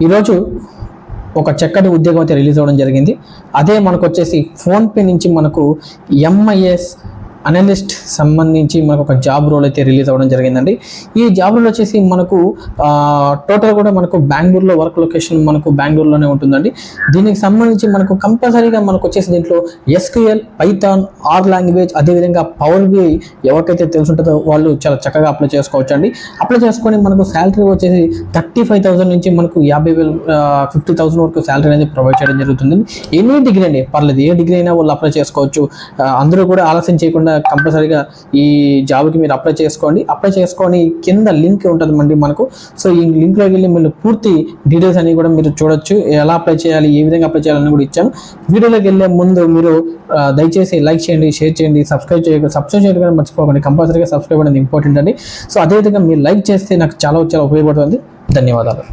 ఈరోజు ఒక చక్కటి ఉద్యోగం అయితే రిలీజ్ అవ్వడం జరిగింది. అదే మనకు వచ్చేసి ఫోన్పే నుంచి మనకు MIS అనలిస్ట్ సంబంధించి మనకు ఒక జాబ్ రోల్ అయితే రిలీజ్ అవ్వడం జరిగిందండి. ఈ జాబ్ రోల్ వచ్చేసి మనకు టోటల్ కూడా మనకు బెంగళూరులో వర్క్ లొకేషన్ మనకు బెంగళూరులోనే ఉంటుందండి. దీనికి సంబంధించి మనకు కంపల్సరీగా మనకు వచ్చేసి దీంట్లో SQL, పైథాన్, R లాంగ్వేజ్, అదేవిధంగా పవర్ BI ఎవరికైతే తెలుసుంటుందో వాళ్ళు చాలా చక్కగా అప్లై చేసుకోవచ్చు అండి. అప్లై చేసుకొని మనకు శాలరీ వచ్చేసి 35,000 నుంచి మనకు 50,000 50,000 వరకు శాలరీ అనేది ప్రొవైడ్ చేయడం జరుగుతుంది. ఎనీ డిగ్రీ అండి, పర్లేదు, ఏ డిగ్రీ అయినా వాళ్ళు అప్లై చేసుకోవచ్చు. అందరూ కూడా ఆలస్యం చేయకుండా కంపల్సరీగా ఈ జాబ్కి మీరు అప్లై చేసుకొని కింద లింక్ ఉంటుందండి మనకు. సో ఈ లింక్లోకి వెళ్ళి మీరు పూర్తి డీటెయిల్స్ అన్ని కూడా మీరు చూడొచ్చు. ఎలా అప్లై చేయాలి, ఏ విధంగా అప్లై చేయాలని కూడా ఇచ్చాను. వీడియోలోకి వెళ్ళే ముందు మీరు దయచేసి లైక్ చేయండి, షేర్ చేయండి, సబ్స్క్రైబ్ చేయడం మర్చిపోకండి. కంపల్సరీగా సబ్స్క్రైబ్ అనేది ఇంపార్టెంట్ అండి. సో అదేవిధంగా మీరు లైక్ చేస్తే నాకు చాలా ఉపయోగపడుతుంది. ధన్యవాదాలు.